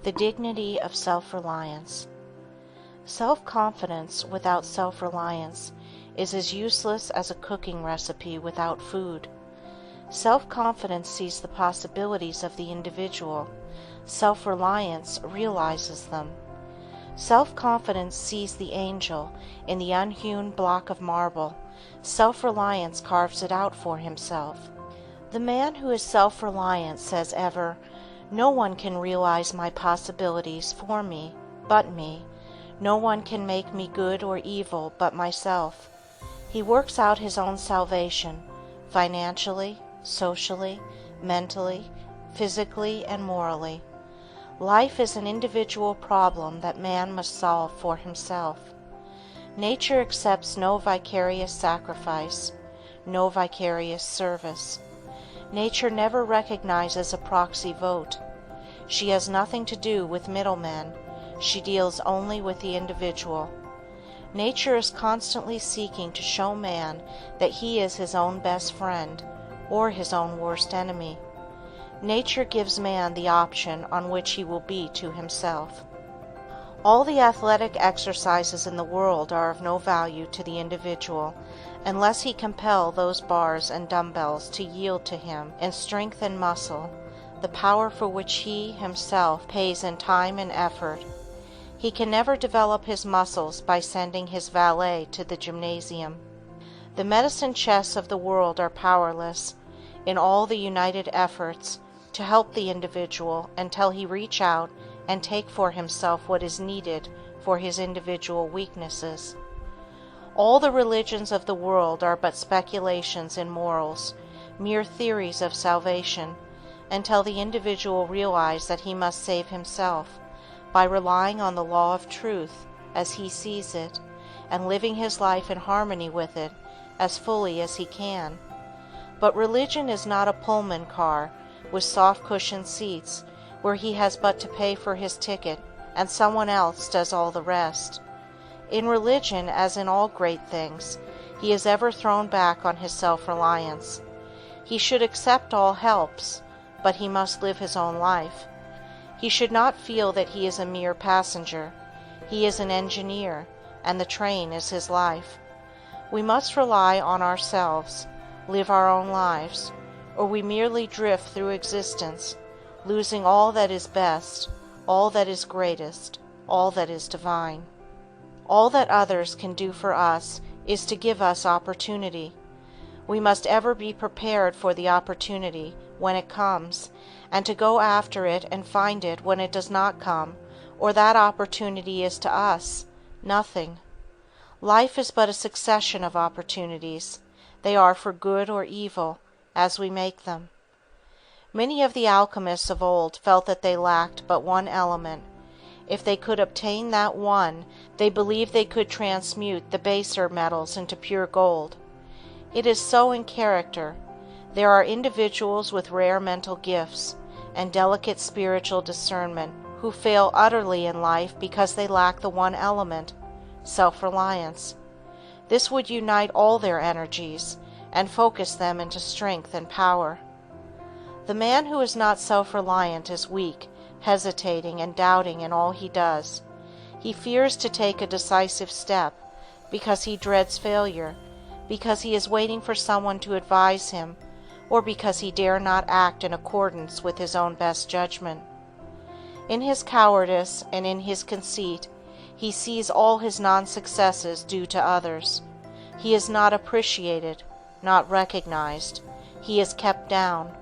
The dignity of self-reliance. Self-confidence without self-reliance is as useless as a cooking recipe without food. Self-confidence sees the possibilities of the individual. Self-reliance realizes them. Self-confidence sees the angel in the unhewn block of marble. Self-reliance carves it out for himself. The man who is self-reliant says ever, "No one can realize my possibilities for me, but me. No one can make me good or evil but myself." He works out his own salvation, financially, socially, mentally, physically, and morally. Life is an individual problem that man must solve for himself. Nature accepts no vicarious sacrifice, no vicarious service. Nature never recognizes a proxy vote. She has nothing to do with middlemen. She deals only with the individual. Nature is constantly seeking to show man that he is his own best friend or his own worst enemy. Nature gives man the option on which he will be to himself. All the athletic exercises in the world are of no value to the individual unless he compel those bars and dumbbells to yield to him in strength and muscle the power for which he himself pays in time and effort. He can never develop his muscles by sending his valet to the gymnasium. The medicine chests of the world are powerless, in all the united efforts, to help the individual until he reach out and take for himself what is needed for his individual weaknesses. All the religions of the world are but speculations in morals, mere theories of salvation, until the individual realize that he must save himself by relying on the law of truth as he sees it, and living his life in harmony with it as fully as he can. But religion is not a Pullman car with soft cushioned seats where he has but to pay for his ticket and someone else does all the rest. In religion, as in all great things, he is ever thrown back on his self-reliance. He should accept all helps, but he must live his own life. He should not feel that he is a mere passenger. He is an engineer, and the train is his life. We must rely on ourselves, live our own lives, or we merely drift through existence, losing all that is best, all that is greatest, all that is divine. All that others can do for us is to give us opportunity. We must ever be prepared for the opportunity when it comes, and to go after it and find it when it does not come, or that opportunity is to us nothing. Life is but a succession of opportunities. They are for good or evil, as we make them. Many of the alchemists of old felt that they lacked but one element. If they could obtain that one, they believed they could transmute the baser metals into pure gold. It is so in character. There are individuals with rare mental gifts and delicate spiritual discernment who fail utterly in life because they lack the one element, self-reliance. This would unite all their energies and focus them into strength and power. The man who is not self-reliant is weak, hesitating and doubting in all he does. He fears to take a decisive step because he dreads failure, because he is waiting for someone to advise him, or because he dare not act in accordance with his own best judgment. In his cowardice and in his conceit, he sees all his non-successes due to others. He is not appreciated, not recognized. He is kept down.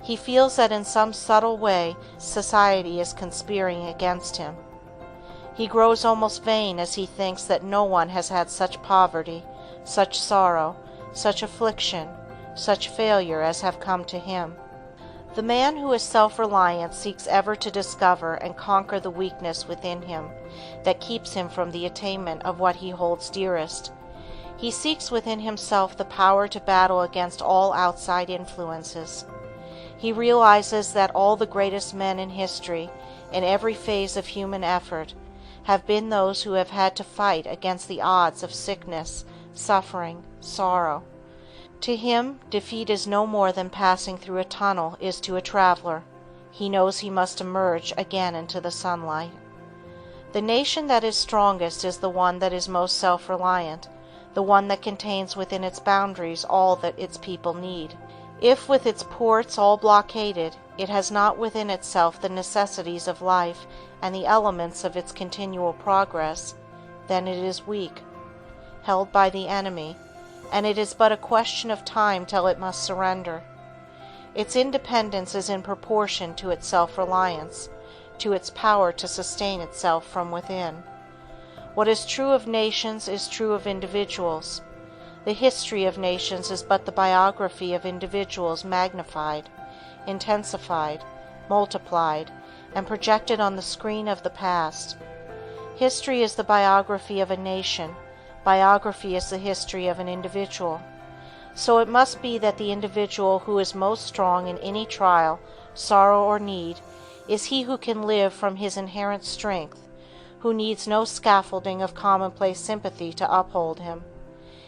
He feels that in some subtle way society is conspiring against him. He grows almost vain as he thinks that no one has had such poverty, such sorrow, such affliction, such failure as have come to him. The man who is self-reliant seeks ever to discover and conquer the weakness within him that keeps him from the attainment of what he holds dearest. He seeks within himself the power to battle against all outside influences. He realizes that all the greatest men in history, in every phase of human effort, have been those who have had to fight against the odds of sickness, suffering, sorrow. To him, defeat is no more than passing through a tunnel is to a traveler. he knows he must emerge again into the sunlight. The nation that is strongest is the one that is most self-reliant, the one that contains within its boundaries all that its people need. If with its ports all blockaded, it has not within itself the necessities of life and the elements of its continual progress, then it is weak, held by the enemy, and it is but a question of time till it must surrender. Its independence is in proportion to its self-reliance, to its power to sustain itself from within. What is true of nations is true of individuals. The history of nations is but the biography of individuals magnified, intensified, multiplied, and projected on the screen of the past. History is the biography of a nation, biography is the history of an individual. So it must be that the individual who is most strong in any trial, sorrow, or need is he who can live from his inherent strength, who needs no scaffolding of commonplace sympathy to uphold him.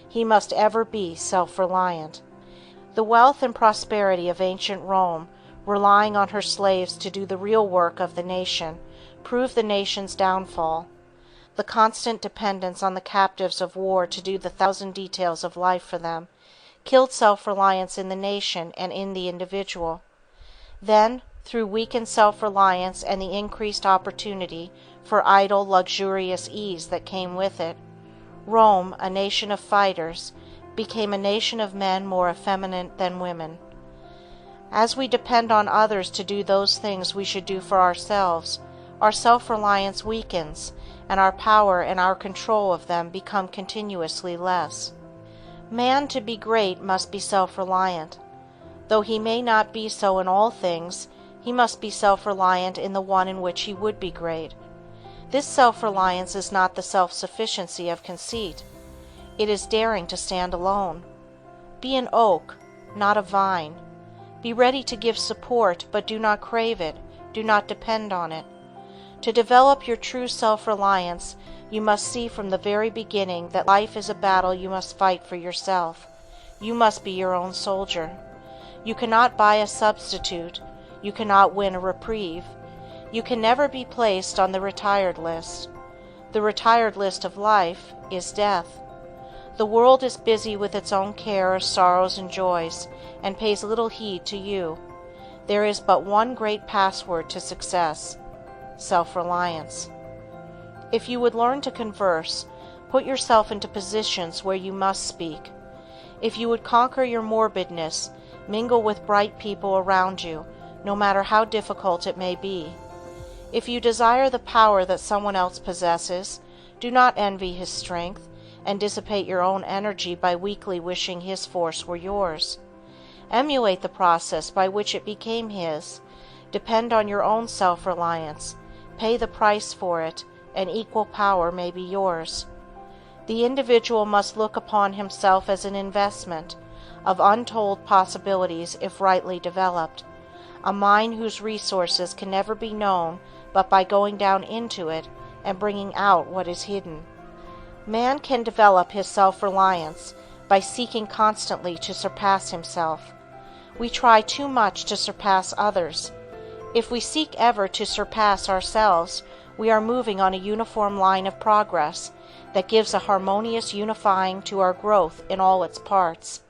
He must ever be self-reliant. The wealth and prosperity of ancient Rome, relying on her slaves to do the real work of the nation, proved the nation's downfall. The constant dependence on the captives of war to do the thousand details of life for them killed self-reliance in the nation and in the individual. Then, through weakened self-reliance and the increased opportunity for idle, luxurious ease that came with it, Rome, a nation of fighters, became a nation of men more effeminate than women. As we depend on others to do those things we should do for ourselves, our self-reliance weakens, and our power and our control of them become continuously less. Man, to be great, must be self-reliant. Though he may not be so in all things, he must be self-reliant in the one in which he would be great. This self-reliance is not the self-sufficiency of conceit. It is daring to stand alone. Be an oak, not a vine. Be ready to give support, but do not crave it, do not depend on it. To develop your true self-reliance, you must see from the very beginning that life is a battle you must fight for yourself. You must be your own soldier. You cannot buy a substitute. You cannot win a reprieve. You can never be placed on the retired list. The retired list of life is death. The world is busy with its own cares, sorrows, and joys, and pays little heed to you. There is but one great password to success: self-reliance. If you would learn to converse, put yourself into positions where you must speak. If you would conquer your morbidness, mingle with bright people around you, no matter how difficult it may be. If you desire the power that someone else possesses, do not envy his strength, and dissipate your own energy by weakly wishing his force were yours. Emulate the process by which it became his. Depend on your own self-reliance. Pay the price for it, and equal power may be yours. The individual must look upon himself as an investment of untold possibilities if rightly developed, a mine whose resources can never be known but by going down into it and bringing out what is hidden. Man can develop his self-reliance by seeking constantly to surpass himself. We try too much to surpass others. If we seek ever to surpass ourselves, we are moving on a uniform line of progress that gives a harmonious unifying to our growth in all its parts.